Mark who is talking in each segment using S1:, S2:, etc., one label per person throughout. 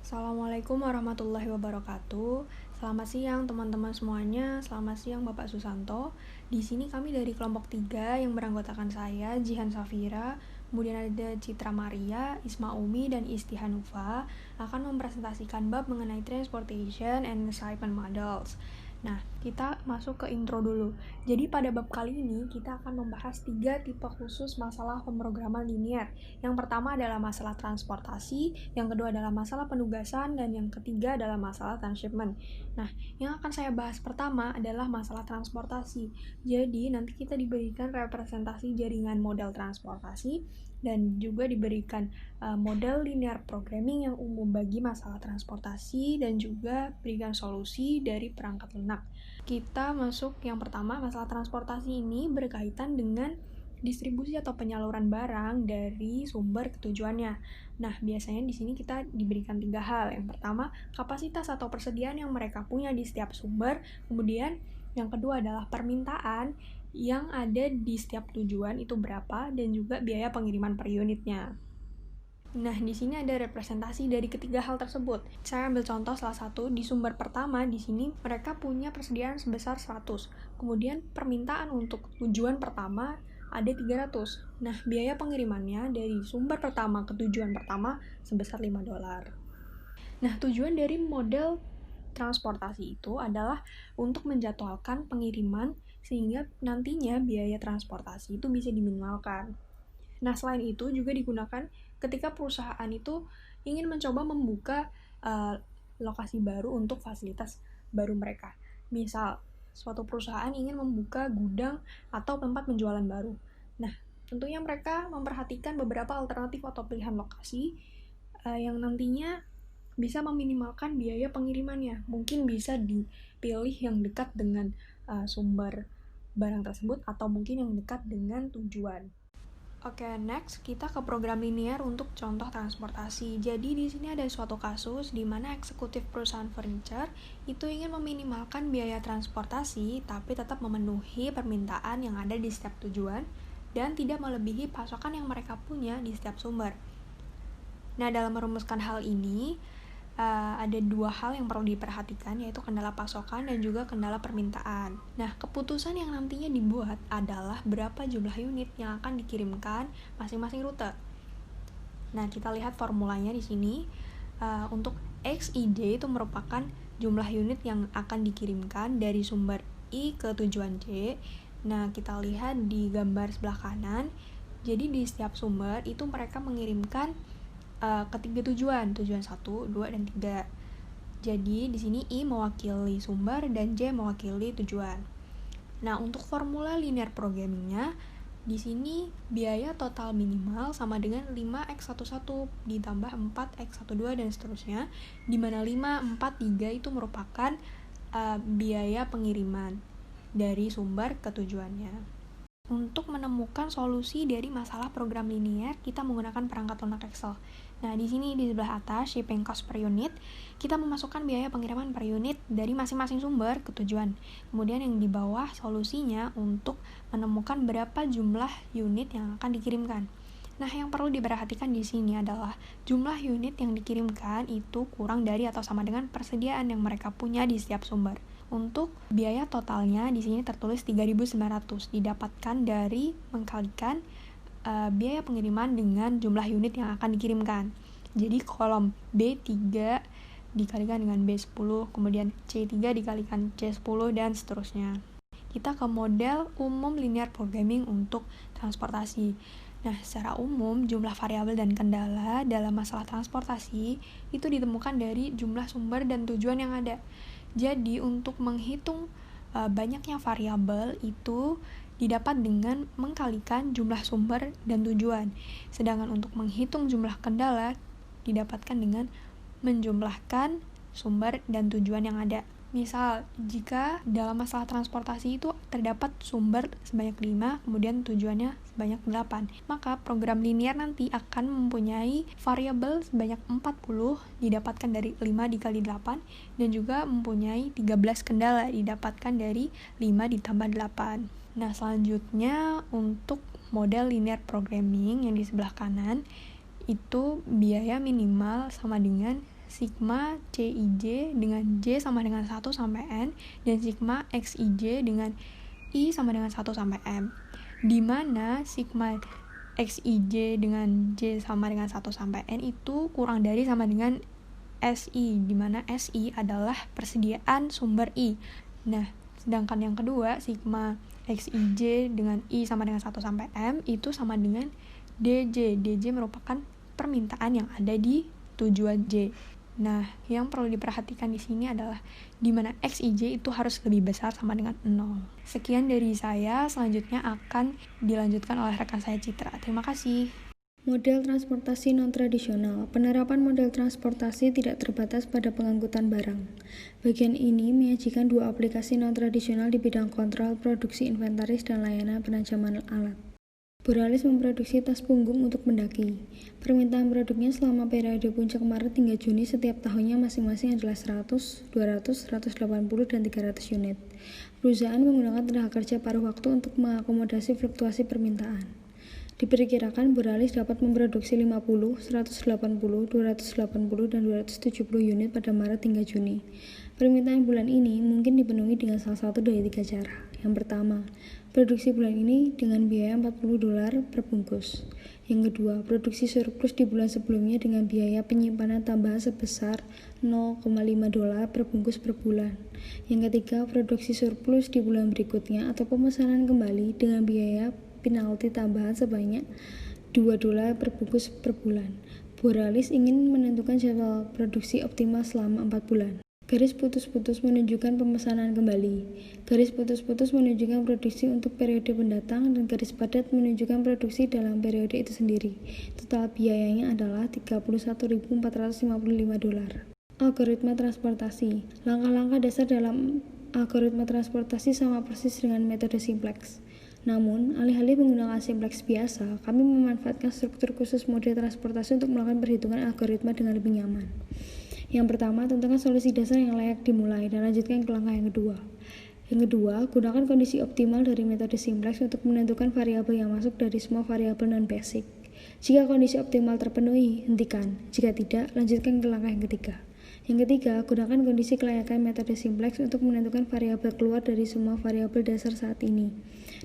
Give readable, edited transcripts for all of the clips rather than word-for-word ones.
S1: Assalamualaikum warahmatullahi wabarakatuh. Selamat siang teman-teman semuanya. Selamat siang Bapak Susanto. Di sini kami dari kelompok 3 yang beranggotakan saya, Jihan Safira, kemudian ada Citra Maria, Isma Umi, dan Isti Hanufa akan mempresentasikan bab mengenai transportation and assignment models. Nah, kita masuk ke intro dulu. Jadi pada bab kali ini kita akan membahas 3 tipe khusus masalah pemrograman linear. Yang pertama adalah masalah transportasi, yang kedua adalah masalah penugasan, dan yang ketiga adalah masalah transshipment. Nah, yang akan saya bahas pertama adalah masalah transportasi. Jadi, nanti kita diberikan representasi jaringan model transportasi dan juga diberikan model linear programming yang umum bagi masalah transportasi dan juga berikan solusi dari perangkat lunak. Kita masuk yang pertama, masalah transportasi ini berkaitan dengan distribusi atau penyaluran barang dari sumber ke tujuannya. Nah, biasanya di sini kita diberikan 3 hal. Yang pertama, kapasitas atau persediaan yang mereka punya di setiap sumber. Kemudian, yang kedua adalah permintaan yang ada di setiap tujuan itu berapa, dan juga biaya pengiriman per unitnya. Nah, di sini ada representasi dari ketiga hal tersebut. Saya ambil contoh salah satu di sumber pertama. Di sini mereka punya persediaan sebesar 100. Kemudian permintaan untuk tujuan pertama ada 300. Nah, biaya pengirimannya dari sumber pertama ke tujuan pertama sebesar $5. Nah, tujuan dari model transportasi itu adalah untuk menjadwalkan pengiriman sehingga nantinya biaya transportasi itu bisa diminimalkan. Nah, selain itu juga digunakan ketika perusahaan itu ingin mencoba membuka lokasi baru untuk fasilitas baru mereka. Misal, suatu perusahaan ingin membuka gudang atau tempat penjualan baru. Nah, tentunya mereka memperhatikan beberapa alternatif atau pilihan lokasi yang nantinya bisa meminimalkan biaya pengirimannya. Mungkin bisa dipilih yang dekat dengan sumber barang tersebut atau mungkin yang dekat dengan tujuan. Oke, next kita ke program linear untuk contoh transportasi. Jadi di sini ada suatu kasus di mana eksekutif perusahaan furniture itu ingin meminimalkan biaya transportasi tapi tetap memenuhi permintaan yang ada di setiap tujuan dan tidak melebihi pasokan yang mereka punya di setiap sumber. Nah, dalam merumuskan hal ini, ada 2 hal yang perlu diperhatikan, yaitu kendala pasokan dan juga kendala permintaan. Nah, keputusan yang nantinya dibuat adalah berapa jumlah unit yang akan dikirimkan masing-masing rute. Nah, kita lihat formulanya di sini. Untuk XID itu merupakan jumlah unit yang akan dikirimkan dari sumber I ke tujuan C. Nah, kita lihat di gambar sebelah kanan. Jadi di setiap sumber itu mereka mengirimkan ketiga tujuan 1, 2, dan 3. Jadi di sini I mewakili sumber dan J mewakili tujuan. Nah, untuk formula linear programmingnya, di sini biaya total minimal sama dengan 5x11 ditambah 4x12 dan seterusnya, di mana 5, 4, 3 itu merupakan biaya pengiriman dari sumber ke tujuannya. Untuk menemukan solusi dari masalah program linear, kita menggunakan perangkat lunak Excel. Nah, di sini di sebelah atas, shipping cost per unit, kita memasukkan biaya pengiriman per unit dari masing-masing sumber ke tujuan. Kemudian yang di bawah solusinya untuk menemukan berapa jumlah unit yang akan dikirimkan. Nah, yang perlu diperhatikan di sini adalah jumlah unit yang dikirimkan itu kurang dari atau sama dengan persediaan yang mereka punya di setiap sumber. Untuk biaya totalnya di sini tertulis 3.900 didapatkan dari mengkalikan biaya pengiriman dengan jumlah unit yang akan dikirimkan. Jadi kolom B3 dikalikan dengan B10, kemudian C3 dikalikan C10 dan seterusnya. Kita ke model umum linear programming untuk transportasi. Nah, secara umum jumlah variabel dan kendala dalam masalah transportasi itu ditemukan dari jumlah sumber dan tujuan yang ada. Jadi, untuk menghitung banyaknya variabel itu didapat dengan mengkalikan jumlah sumber dan tujuan. Sedangkan untuk menghitung jumlah kendala didapatkan dengan menjumlahkan sumber dan tujuan yang ada. Misal, jika dalam masalah transportasi itu terdapat sumber sebanyak 5, kemudian tujuannya sebanyak 8, maka program linear nanti akan mempunyai variabel sebanyak 40 didapatkan dari 5 dikali 8, dan juga mempunyai 13 kendala didapatkan dari 5 ditambah 8. Nah, selanjutnya untuk model linear programming yang di sebelah kanan, itu biaya minimal sama dengan sigma CIJ dengan J sama dengan 1 sampai N, dan sigma XIJ dengan I sama dengan 1 sampai M. Di mana sigma XIJ dengan J sama dengan 1 sampai N itu kurang dari sama dengan SI, di mana SI adalah persediaan sumber I. Nah, sedangkan yang kedua, sigma XIJ dengan I sama dengan 1 sampai M itu sama dengan DJ. DJ merupakan permintaan yang ada di tujuan J. Nah, yang perlu diperhatikan di sini adalah di mana XIJ itu harus lebih besar sama dengan 0. Sekian dari saya, selanjutnya akan dilanjutkan oleh rekan saya Citra. Terima kasih.
S2: Model transportasi non-tradisional. Penerapan model transportasi tidak terbatas pada pengangkutan barang. Bagian ini menyajikan dua aplikasi non-tradisional di bidang kontrol, produksi inventaris, dan layanan penajaman alat. Borealis memproduksi tas punggung untuk mendaki. Permintaan produknya selama periode puncak Maret hingga Juni setiap tahunnya masing-masing adalah 100, 200, 180, dan 300 unit. Perusahaan menggunakan tenaga kerja paruh waktu untuk mengakomodasi fluktuasi permintaan. Diperkirakan Borealis dapat memproduksi 50, 180, 280, dan 270 unit pada Maret hingga Juni. Permintaan bulan ini mungkin dipenuhi dengan salah satu dari 3 cara. Yang pertama, produksi bulan ini dengan biaya $40 per bungkus. Yang kedua, produksi surplus di bulan sebelumnya dengan biaya penyimpanan tambahan sebesar $0,5 per bungkus per bulan. Yang ketiga, produksi surplus di bulan berikutnya atau pemesanan kembali dengan biaya penalti tambahan sebanyak $2 per bungkus per bulan. Borealis ingin menentukan jadwal produksi optimal selama 4 bulan. Garis putus-putus menunjukkan pemesanan kembali. Garis putus-putus menunjukkan produksi untuk periode mendatang, dan garis padat menunjukkan produksi dalam periode itu sendiri. Total biayanya adalah $31.455. Algoritma transportasi. Langkah-langkah dasar dalam algoritma transportasi sama persis dengan metode simplex. Namun, alih-alih menggunakan simplex biasa, kami memanfaatkan struktur khusus mode transportasi untuk melakukan perhitungan algoritma dengan lebih nyaman. Yang pertama, tentukan solusi dasar yang layak dimulai dan lanjutkan ke langkah yang kedua. Yang kedua, gunakan kondisi optimal dari metode simplex untuk menentukan variabel yang masuk dari semua variabel non-basic. Jika kondisi optimal terpenuhi, hentikan. Jika tidak, lanjutkan ke langkah yang ketiga. Yang ketiga, gunakan kondisi kelayakan metode simplex untuk menentukan variabel keluar dari semua variabel dasar saat ini,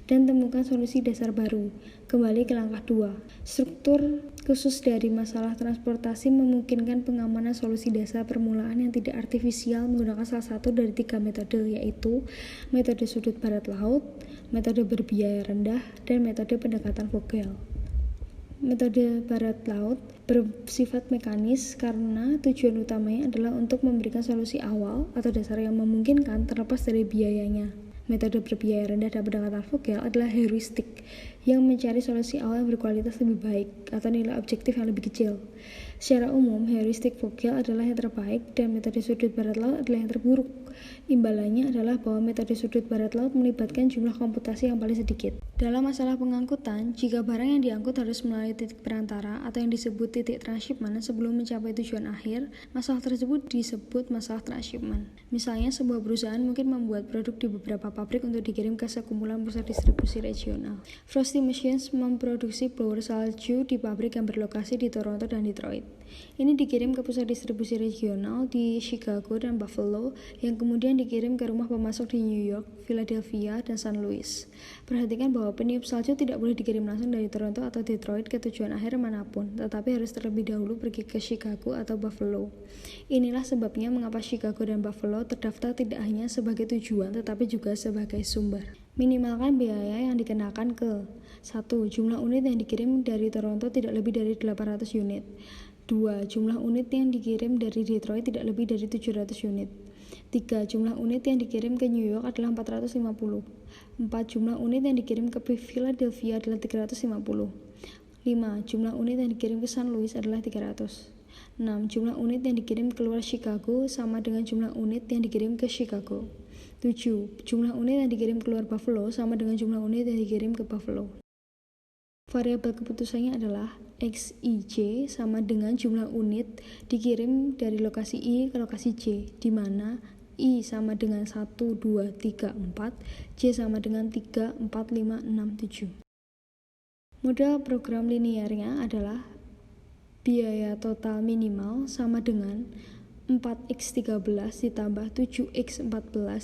S2: dan temukan solusi dasar baru. Kembali ke langkah 2. Struktur khusus dari masalah transportasi memungkinkan pengamanan solusi dasar permulaan yang tidak artifisial menggunakan salah satu dari 3 metode, yaitu metode sudut barat laut, metode berbiaya rendah, dan metode pendekatan vogel. Metode barat laut bersifat mekanis karena tujuan utamanya adalah untuk memberikan solusi awal atau dasar yang memungkinkan terlepas dari biayanya. Metode berbiaya rendah dan pendekatan vogel adalah heuristik yang mencari solusi awal yang berkualitas lebih baik atau nilai objektif yang lebih kecil. Secara umum, heuristik vogel adalah yang terbaik dan metode sudut barat laut adalah yang terburuk. Imbalannya adalah bahwa metode sudut barat laut melibatkan jumlah komputasi yang paling sedikit. Dalam masalah pengangkutan, jika barang yang diangkut harus melalui titik perantara atau yang disebut titik transshipment sebelum mencapai tujuan akhir, masalah tersebut disebut masalah transshipment. Misalnya, sebuah perusahaan mungkin membuat produk di beberapa pabrik untuk dikirim ke sekumpulan pusat distribusi regional. Frosty Machines memproduksi blower salju di pabrik yang berlokasi di Toronto dan Detroit. Ini dikirim ke pusat distribusi regional di Chicago dan Buffalo, yang kemudian dikirim ke rumah pemasok di New York, Philadelphia, dan St. Louis. Perhatikan bahwa peniup salju tidak boleh dikirim langsung dari Toronto atau Detroit ke tujuan akhir manapun, tetapi harus terlebih dahulu pergi ke Chicago atau Buffalo. Inilah sebabnya mengapa Chicago dan Buffalo terdaftar tidak hanya sebagai tujuan, tetapi juga sebagai sumber. Minimalkan biaya yang dikenakan ke 1. Jumlah unit yang dikirim dari Toronto tidak lebih dari 800 unit. 2. Jumlah unit yang dikirim dari Detroit tidak lebih dari 700 unit. 3. Jumlah unit yang dikirim ke New York adalah 450. 4. Jumlah unit yang dikirim ke Philadelphia adalah 350. 5. Jumlah unit yang dikirim ke St. Louis adalah 300. 6. Jumlah unit yang dikirim keluar Chicago sama dengan jumlah unit yang dikirim ke Chicago. 7. Jumlah unit yang dikirim keluar Buffalo sama dengan jumlah unit yang dikirim ke Buffalo. Variabel keputusannya adalah XIJ sama dengan jumlah unit dikirim dari lokasi I ke lokasi J, di mana I sama dengan 1, 2, 3, 4, J sama dengan 3, 4, 5, 6, 7. Model program linearnya adalah Biaya total minimal sama dengan 4x13 ditambah 7x14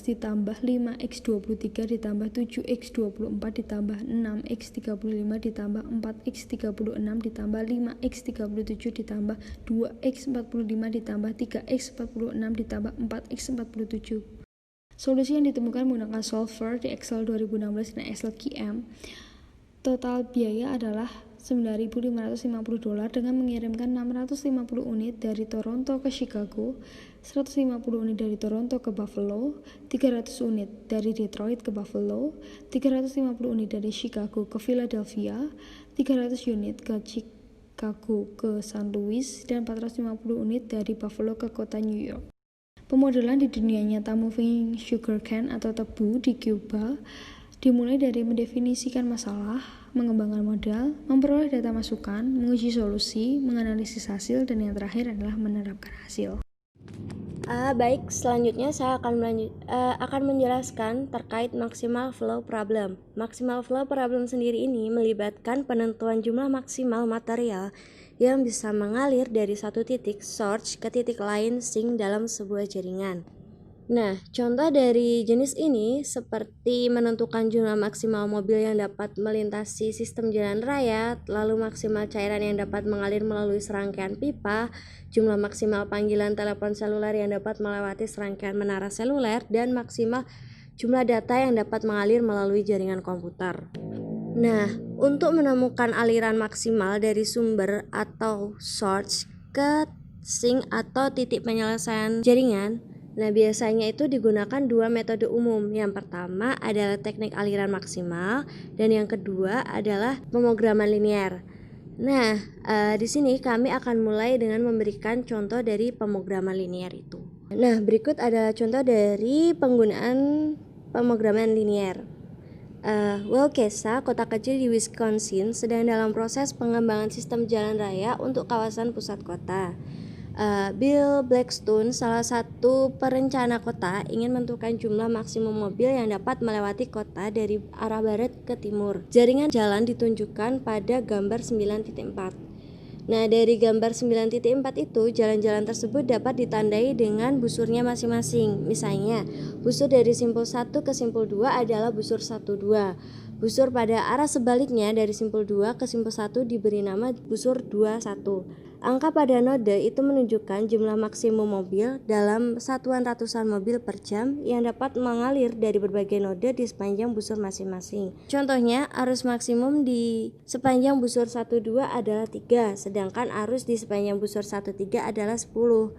S2: ditambah 5x23 ditambah 7x24 ditambah 6x35 ditambah 4x36 ditambah 5x37 ditambah 2x45 ditambah 3x46 ditambah 4x47. Solusi yang ditemukan menggunakan solver di Excel 2016 dan Excel QM. Total biaya adalah $9.550 dengan mengirimkan 650 unit dari Toronto ke Chicago, 150 unit dari Toronto ke Buffalo, 300 unit dari Detroit ke Buffalo, 350 unit dari Chicago ke Philadelphia, 300 unit ke Chicago ke St. Louis, dan 450 unit dari Buffalo ke kota New York. Pemodelan di dunia nyata moving sugarcane atau tebu di Cuba dimulai dari mendefinisikan masalah, mengembangkan modal, memperoleh data masukan, menguji solusi, menganalisis hasil, dan yang terakhir adalah menerapkan hasil.
S3: Baik, selanjutnya saya akan menjelaskan terkait maximal flow problem. Maximal flow problem sendiri ini melibatkan penentuan jumlah maksimal material yang bisa mengalir dari satu titik source ke titik lain sink dalam sebuah jaringan. Nah, contoh dari jenis ini seperti menentukan jumlah maksimal mobil yang dapat melintasi sistem jalan raya, lalu maksimal cairan yang dapat mengalir melalui serangkaian pipa, jumlah maksimal panggilan telepon seluler yang dapat melewati serangkaian menara seluler, dan maksimal jumlah data yang dapat mengalir melalui jaringan komputer. Nah, untuk menemukan aliran maksimal dari sumber atau source ke sink atau titik penyelesaian jaringan, nah, biasanya itu digunakan dua metode umum. Yang pertama adalah teknik aliran maksimal dan yang kedua adalah pemrograman linear. Nah, di sini kami akan mulai dengan memberikan contoh dari pemrograman linear itu. Nah, berikut adalah contoh dari penggunaan pemrograman linear. Waukesha, kota kecil di Wisconsin, sedang dalam proses pengembangan sistem jalan raya untuk kawasan pusat kota. Bill Blackstone, salah satu perencana kota, ingin menentukan jumlah maksimum mobil yang dapat melewati kota dari arah barat ke timur. Jaringan jalan ditunjukkan pada gambar 9.4. Nah, dari gambar 9.4 itu, jalan-jalan tersebut dapat ditandai dengan busurnya masing-masing. Misalnya, busur dari simpul 1 ke simpul 2 adalah busur 1-2. Busur pada arah sebaliknya dari simpul 2 ke simpul 1 diberi nama busur 2-1. Angka pada node itu menunjukkan jumlah maksimum mobil dalam satuan ratusan mobil per jam yang dapat mengalir dari berbagai node di sepanjang busur masing-masing. Contohnya, arus maksimum di sepanjang busur 1-2 adalah 3, sedangkan arus di sepanjang busur 1-3 adalah 10.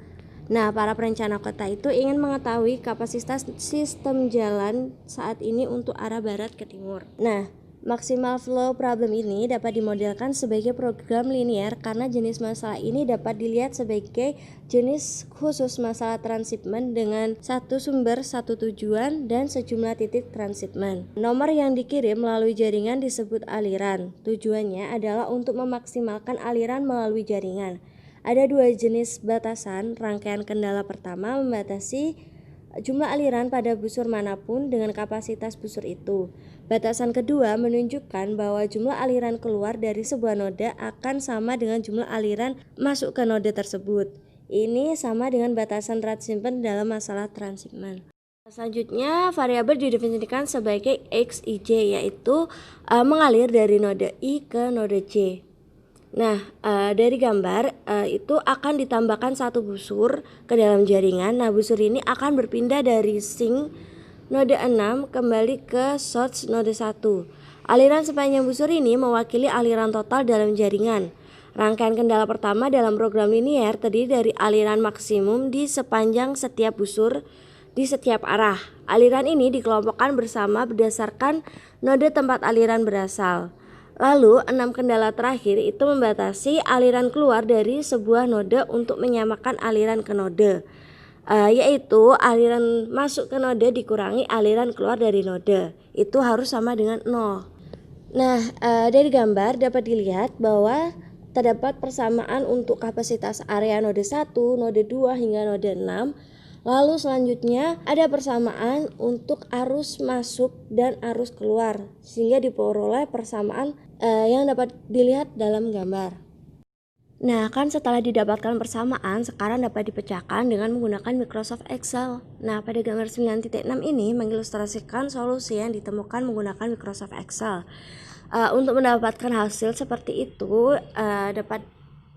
S3: Nah, para perencana kota itu ingin mengetahui kapasitas sistem jalan saat ini untuk arah barat ke timur. Nah, maximal flow problem ini dapat dimodelkan sebagai program linear karena jenis masalah ini dapat dilihat sebagai jenis khusus masalah transshipment dengan satu sumber, satu tujuan, dan sejumlah titik transshipment. Nomor yang dikirim melalui jaringan disebut aliran. Tujuannya adalah untuk memaksimalkan aliran melalui jaringan. Ada dua jenis batasan. Rangkaian kendala pertama membatasi jumlah aliran pada busur manapun dengan kapasitas busur itu. Batasan kedua menunjukkan bahwa jumlah aliran keluar dari sebuah node akan sama dengan jumlah aliran masuk ke node tersebut. Ini sama dengan batasan transshipment dalam masalah transshipment. Selanjutnya, variabel didefinisikan sebagai XIJ, yaitu mengalir dari node I ke node J. Nah, dari gambar itu akan ditambahkan satu busur ke dalam jaringan. Nah, busur ini akan berpindah dari sink node 6 kembali ke source node 1. Aliran sepanjang busur ini mewakili aliran total dalam jaringan. Rangkaian kendala pertama dalam program linear terdiri dari aliran maksimum di sepanjang setiap busur di setiap arah. Aliran ini dikelompokkan bersama berdasarkan node tempat aliran berasal. Lalu, 6 kendala terakhir itu membatasi aliran keluar dari sebuah node untuk menyamakan aliran ke node, yaitu aliran masuk ke node dikurangi aliran keluar dari node. Itu harus sama dengan 0. Nah, dari gambar dapat dilihat bahwa terdapat persamaan untuk kapasitas area node 1, node 2, hingga node 6. Lalu selanjutnya ada persamaan untuk arus masuk dan arus keluar, sehingga diperoleh persamaan yang dapat dilihat dalam gambar. Nah, kan setelah didapatkan persamaan, sekarang dapat dipecahkan dengan menggunakan Microsoft Excel. Nah, pada gambar 9.6 ini mengilustrasikan solusi yang ditemukan menggunakan Microsoft Excel. Untuk mendapatkan hasil seperti itu, dapat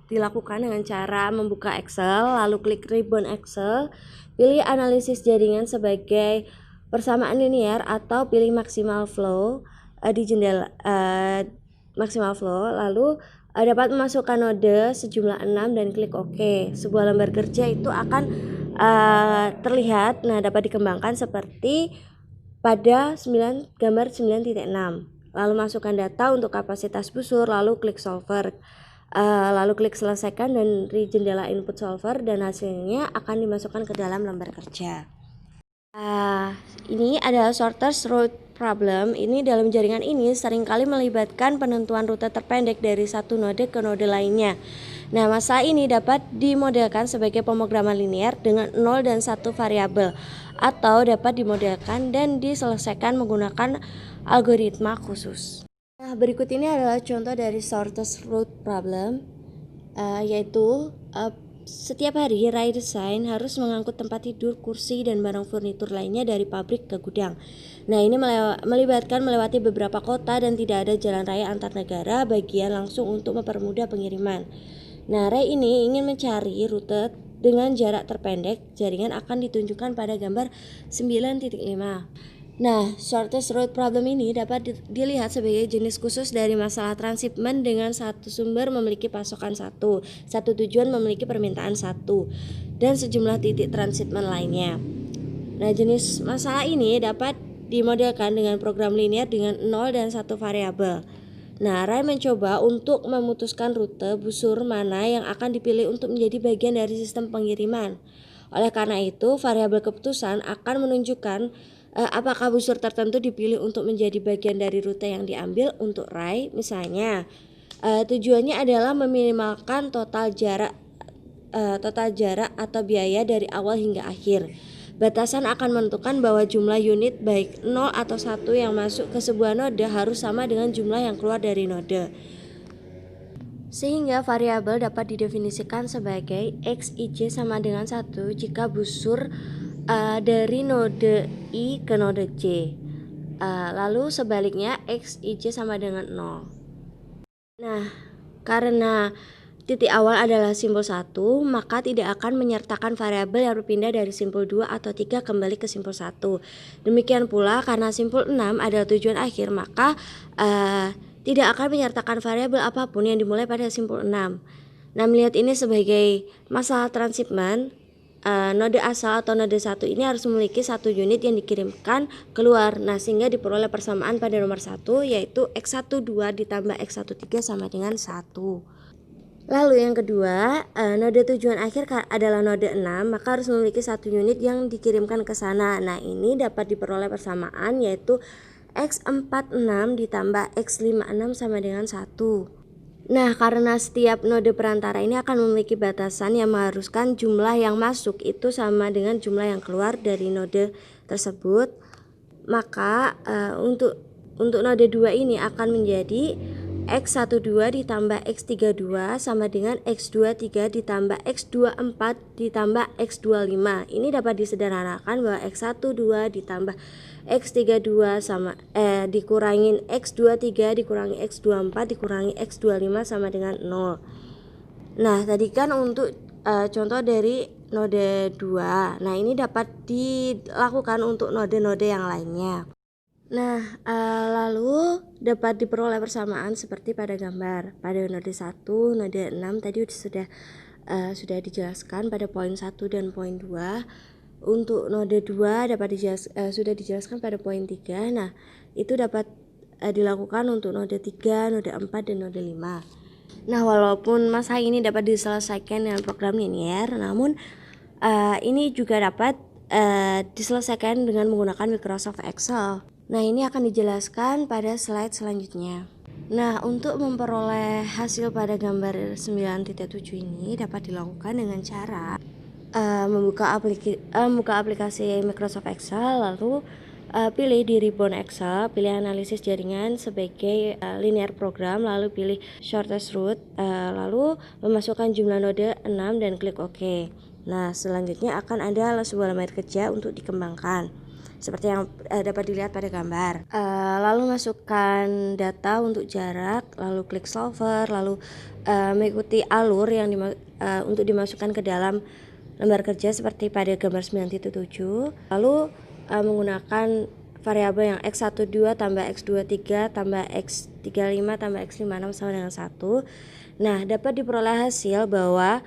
S3: dilakukan dengan cara membuka Excel, lalu klik ribbon Excel, pilih analisis jaringan sebagai persamaan linear atau pilih maximal flow di jendela maximal flow, lalu dapat memasukkan node sejumlah 6 dan klik OK. Sebuah lembar kerja itu akan terlihat, nah dapat dikembangkan seperti pada gambar 9.6. Lalu masukkan data untuk kapasitas busur, lalu klik solver. Lalu klik selesaikan dan jendela input solver, dan hasilnya akan dimasukkan ke dalam lembar kerja. Ini adalah shortest route problem. Ini dalam jaringan ini seringkali melibatkan penentuan rute terpendek dari satu node ke node lainnya. Nah, masalah ini dapat dimodelkan sebagai pemrograman linear dengan 0 dan 1 variabel, atau dapat dimodelkan dan diselesaikan menggunakan algoritma khusus. Nah, berikut ini adalah contoh dari shortest route problem, yaitu setiap hari Rai Design harus mengangkut tempat tidur, kursi, dan barang furnitur lainnya dari pabrik ke gudang. Nah, ini melibatkan melewati beberapa kota dan tidak ada jalan raya antar negara bagian langsung untuk mempermudah pengiriman. Nah, Rai ini ingin mencari rute dengan jarak terpendek. Jaringan akan ditunjukkan pada gambar 9.5. Nah, shortest route problem ini dapat dilihat sebagai jenis khusus dari masalah transshipment dengan satu sumber memiliki pasokan satu tujuan memiliki permintaan satu, dan sejumlah titik transshipment lainnya. Nah, jenis masalah ini dapat dimodelkan dengan program linear dengan 0 dan 1 variabel. Nah, Rai mencoba untuk memutuskan rute busur mana yang akan dipilih untuk menjadi bagian dari sistem pengiriman. Oleh karena itu, variabel keputusan akan menunjukkan apakah busur tertentu dipilih untuk menjadi bagian dari rute yang diambil. Untuk Rai, misalnya, tujuannya adalah meminimalkan total jarak atau biaya dari awal hingga akhir. Batasan akan menentukan bahwa jumlah unit baik 0 atau 1 yang masuk ke sebuah node harus sama dengan jumlah yang keluar dari node. Sehingga variabel dapat didefinisikan sebagai xij sama dengan 1 jika busur dari node I ke node J. Lalu sebaliknya xij sama dengan 0. Nah, karena titik awal adalah simbol 1, maka tidak akan menyertakan variabel yang berpindah dari simbol 2 atau 3 kembali ke simbol 1. Demikian pula karena simbol 6 adalah tujuan akhir, maka tidak akan menyertakan variabel apapun yang dimulai pada simbol 6. Nah, melihat ini sebagai masalah transshipment, node asal atau node 1 ini harus memiliki satu unit yang dikirimkan keluar. Nah, sehingga diperoleh persamaan pada nomor 1, yaitu x12 ditambah x13 sama dengan 1. Lalu yang kedua, node tujuan akhir adalah node 6, maka harus memiliki satu unit yang dikirimkan ke sana. Nah, ini dapat diperoleh persamaan, yaitu x46 ditambah x56 sama dengan 1. Nah, karena setiap node perantara ini akan memiliki batasan yang mengharuskan jumlah yang masuk itu sama dengan jumlah yang keluar dari node tersebut, maka untuk node 2 ini akan menjadi x12 ditambah x32 sama dengan x23 ditambah x24 ditambah x25. Ini dapat disederhanakan bahwa x12 ditambah x32 sama dikurangin x23 dikurangi x24 dikurangi x25 sama dengan 0. Nah, tadi kan untuk contoh dari node 2. Nah, ini dapat dilakukan untuk node-node yang lainnya. Nah, lalu dapat diperoleh persamaan seperti pada gambar. Pada node 1, node 6 tadi sudah dijelaskan pada poin 1 dan poin 2. Untuk node 2 sudah dijelaskan pada poin 3. Nah, itu dapat dilakukan untuk node 3, node 4, dan node 5. Nah, walaupun masalah ini dapat diselesaikan dengan program linear, namun ini juga dapat diselesaikan dengan menggunakan Microsoft Excel. Nah, ini akan dijelaskan pada slide selanjutnya. Nah, untuk memperoleh hasil pada gambar 9.7 ini dapat dilakukan dengan cara membuka aplikasi Microsoft Excel, lalu pilih di ribbon Excel, pilih analisis jaringan sebagai linear program, lalu pilih shortest route, lalu memasukkan jumlah node 6 dan klik OK. Nah, selanjutnya akan ada sebuah lembar kerja untuk dikembangkan seperti yang dapat dilihat pada gambar. Lalu masukkan data untuk jarak, lalu klik solver, lalu mengikuti alur yang untuk dimasukkan ke dalam lembar kerja seperti pada gambar 9.7. Lalu menggunakan variabel yang x12 tambah x23 tambah x35 tambah x56 sama dengan 1. Nah, dapat diperoleh hasil bahwa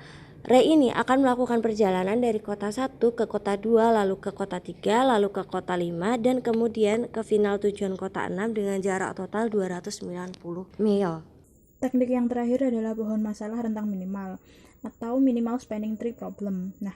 S3: Ray ini akan melakukan perjalanan dari kota 1 ke kota 2, lalu ke kota 3, lalu ke kota 5, dan kemudian ke final tujuan kota 6 dengan jarak total 290 mil.
S4: Teknik yang terakhir adalah pohon masalah rentang minimal atau minimal spanning tree problem. Nah,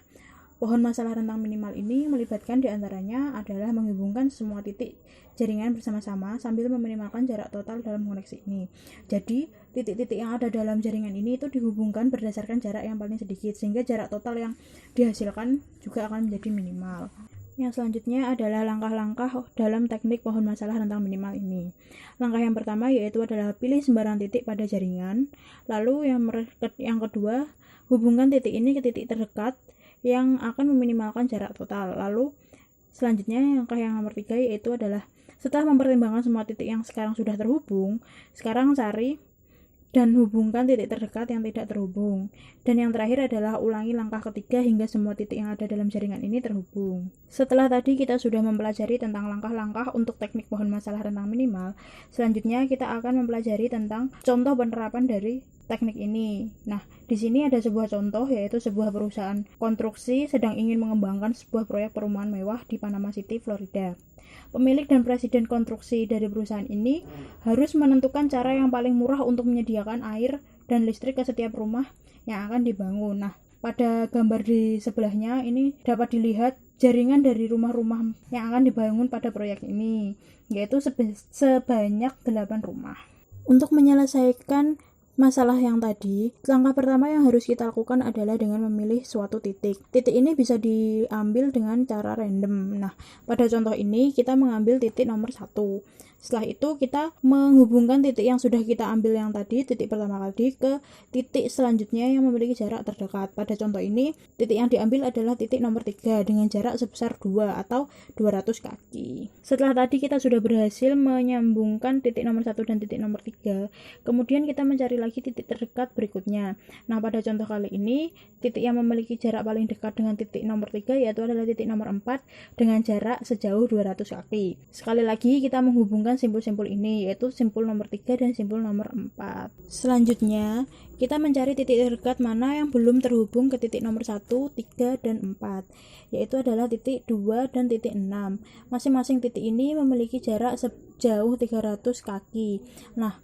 S4: pohon masalah rentang minimal ini melibatkan diantaranya adalah menghubungkan semua titik jaringan bersama-sama sambil meminimalkan jarak total dalam koneksi ini. Jadi, titik-titik yang ada dalam jaringan ini itu dihubungkan berdasarkan jarak yang paling sedikit, sehingga jarak total yang dihasilkan juga akan menjadi minimal. Yang selanjutnya adalah langkah-langkah dalam teknik pohon masalah rentang minimal ini. Langkah yang pertama yaitu adalah pilih sembarang titik pada jaringan. Lalu yang kedua, hubungkan titik ini ke titik terdekat yang akan meminimalkan jarak total. Lalu selanjutnya langkah yang nomor 3 yaitu adalah setelah mempertimbangkan semua titik yang sekarang sudah terhubung, sekarang cari dan hubungkan titik terdekat yang tidak terhubung. Dan yang terakhir adalah ulangi langkah ketiga hingga semua titik yang ada dalam jaringan ini terhubung. Setelah tadi kita sudah mempelajari tentang langkah-langkah untuk teknik pohon masalah rentang minimal, selanjutnya kita akan mempelajari tentang contoh penerapan dari teknik ini. Nah, di sini ada sebuah contoh, yaitu sebuah perusahaan konstruksi sedang ingin mengembangkan sebuah proyek perumahan mewah di Panama City, Florida. Pemilik dan presiden konstruksi dari perusahaan ini harus menentukan cara yang paling murah untuk menyediakan air dan listrik ke setiap rumah yang akan dibangun. Nah, pada gambar di sebelahnya ini dapat dilihat jaringan dari rumah-rumah yang akan dibangun pada proyek ini, yaitu sebanyak 8 rumah. Untuk menyelesaikan masalah yang tadi, langkah pertama yang harus kita lakukan adalah dengan memilih suatu titik. Titik ini bisa diambil dengan cara random. Nah, pada contoh ini kita mengambil titik nomor 1. Setelah itu kita menghubungkan titik yang sudah kita ambil yang tadi, titik pertama tadi, ke titik selanjutnya yang memiliki jarak terdekat. Pada contoh ini, titik yang diambil adalah titik nomor 3 dengan jarak sebesar 2 atau 200 kaki. Setelah tadi kita sudah berhasil menyambungkan titik nomor 1 dan titik nomor 3, kemudian kita mencari lagi titik terdekat berikutnya. Nah, pada contoh kali ini, titik yang memiliki jarak paling dekat dengan titik nomor 3 yaitu adalah titik nomor 4 dengan jarak sejauh 200 kaki. Sekali lagi kita menghubungkan simpul-simpul ini, yaitu simpul nomor 3 dan simpul nomor 4. Selanjutnya, kita mencari titik terdekat mana yang belum terhubung ke titik nomor 1, 3, dan 4, yaitu adalah titik 2 dan titik 6. Masing-masing titik ini memiliki jarak sejauh 300 kaki. Nah,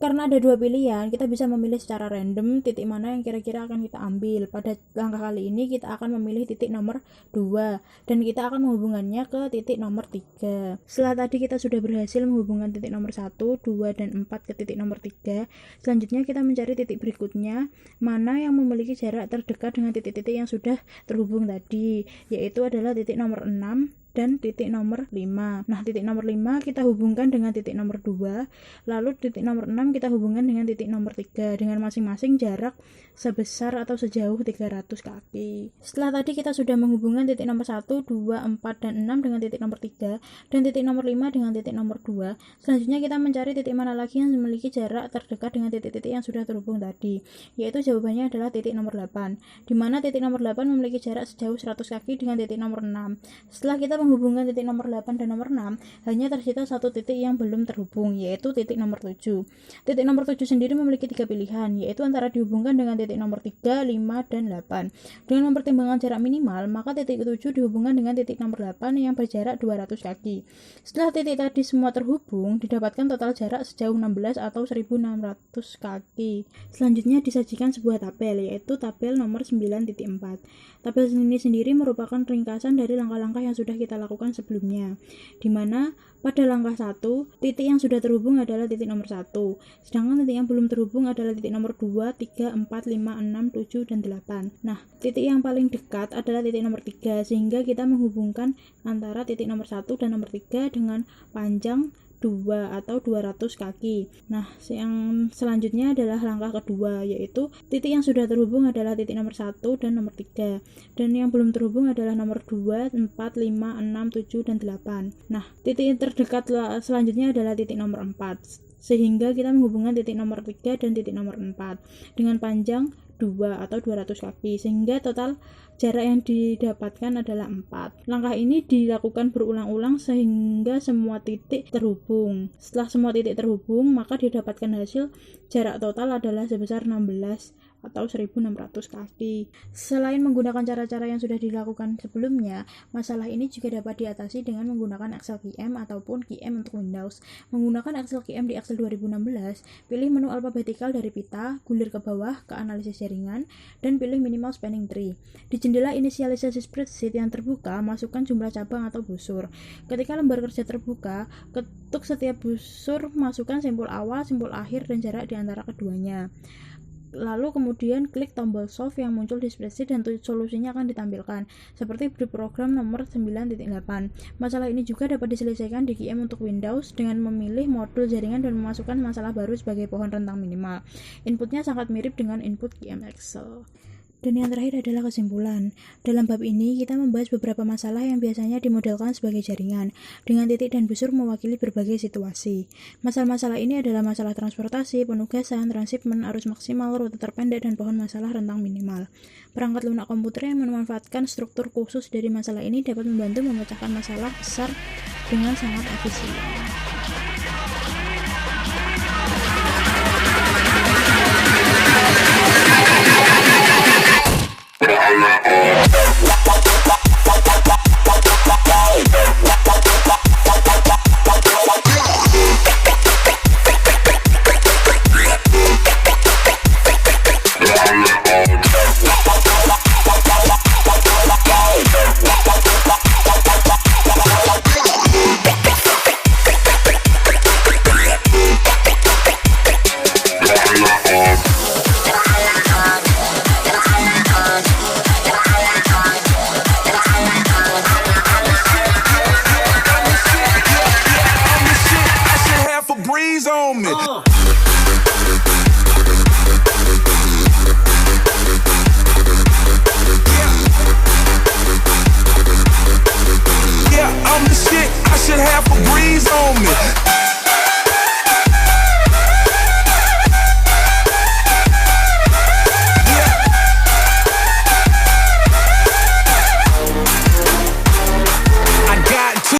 S4: karena ada dua pilihan, kita bisa memilih secara random titik mana yang kira-kira akan kita ambil. Pada langkah kali ini kita akan memilih titik nomor 2 dan kita akan menghubungannya ke titik nomor 3. Setelah tadi kita sudah berhasil menghubungkan titik nomor 1, 2, dan 4 ke titik nomor 3, selanjutnya kita mencari titik berikutnya mana yang memiliki jarak terdekat dengan titik-titik yang sudah terhubung tadi, yaitu adalah titik nomor 6 dan titik nomor 5. Nah, titik nomor 5 kita hubungkan dengan titik nomor 2, lalu titik nomor 6 kita hubungkan dengan titik nomor 3 dengan masing-masing jarak sebesar atau sejauh 300 kaki. Setelah tadi kita sudah menghubungkan titik nomor 1, 2, 4, dan 6 dengan titik nomor 3 dan titik nomor 5 dengan titik nomor 2. Selanjutnya kita mencari titik mana lagi yang memiliki jarak terdekat dengan titik-titik yang sudah terhubung tadi, yaitu jawabannya adalah titik nomor 8, di mana titik nomor 8 memiliki jarak sejauh 100 kaki dengan titik nomor 6. Setelah kita menghubungkan titik nomor 8 dan nomor 6, hanya tersisa satu titik yang belum terhubung, yaitu titik nomor 7. Titik nomor 7 sendiri memiliki 3 pilihan, yaitu antara dihubungkan dengan titik nomor 3, 5, dan 8. Dengan mempertimbangkan jarak minimal, maka titik 7 dihubungkan dengan titik nomor 8 yang berjarak 200 kaki. Setelah titik tadi semua terhubung, didapatkan total jarak sejauh 16 atau 1600 kaki. Selanjutnya disajikan sebuah tabel, yaitu tabel nomor 9.4. Tabel ini sendiri merupakan ringkasan dari langkah-langkah yang sudah kita kita lakukan sebelumnya, di mana pada langkah 1, titik yang sudah terhubung adalah titik nomor 1, sedangkan titik yang belum terhubung adalah titik nomor 2, 3, 4, 5, 6, 7, dan 8. Nah, titik yang paling dekat adalah titik nomor 3, sehingga kita menghubungkan antara titik nomor 1 dan nomor 3 dengan panjang 2 atau 200 kaki. Nah, yang selanjutnya adalah langkah kedua, yaitu titik yang sudah terhubung adalah titik nomor 1 dan nomor 3, dan yang belum terhubung adalah nomor 2, 4, 5, 6, 7, dan 8. Nah, titik terdekat selanjutnya adalah titik nomor 4, sehingga kita menghubungkan titik nomor 3 dan titik nomor 4 dengan panjang 2 atau 200 kaki, sehingga total jarak yang didapatkan adalah 4. Langkah ini dilakukan berulang-ulang sehingga semua titik terhubung. Setelah semua titik terhubung, maka didapatkan hasil jarak total adalah sebesar 16 atau 1600 kaki. Selain menggunakan cara-cara yang sudah dilakukan sebelumnya, masalah ini juga dapat diatasi dengan menggunakan Excel QM ataupun QM untuk Windows. Menggunakan Excel QM di Excel 2016, pilih menu alfabetikal dari pita, gulir ke bawah ke analisis jaringan, dan pilih minimal spanning tree. Di jendela inisialisasi spreadsheet yang terbuka, masukkan jumlah cabang atau busur. Ketika lembar kerja terbuka, ketuk setiap busur, masukkan simbol awal, simbol akhir, dan jarak di antara keduanya. Lalu kemudian klik tombol solve yang muncul di spreadsheet dan solusinya akan ditampilkan seperti di program nomor 9.8. Masalah ini juga dapat diselesaikan di QM untuk Windows dengan memilih modul jaringan dan memasukkan masalah baru sebagai pohon rentang minimal. Inputnya sangat mirip dengan input QM Excel. Dan yang terakhir adalah kesimpulan. Dalam bab ini, kita membahas beberapa masalah yang biasanya dimodelkan sebagai jaringan, dengan titik dan busur mewakili berbagai situasi. Masalah-masalah ini adalah masalah transportasi, penugasan, transshipment, arus maksimal, rute terpendek, dan pohon masalah rentang minimal. Perangkat lunak komputer yang memanfaatkan struktur khusus dari masalah ini dapat membantu memecahkan masalah besar dengan sangat efisien.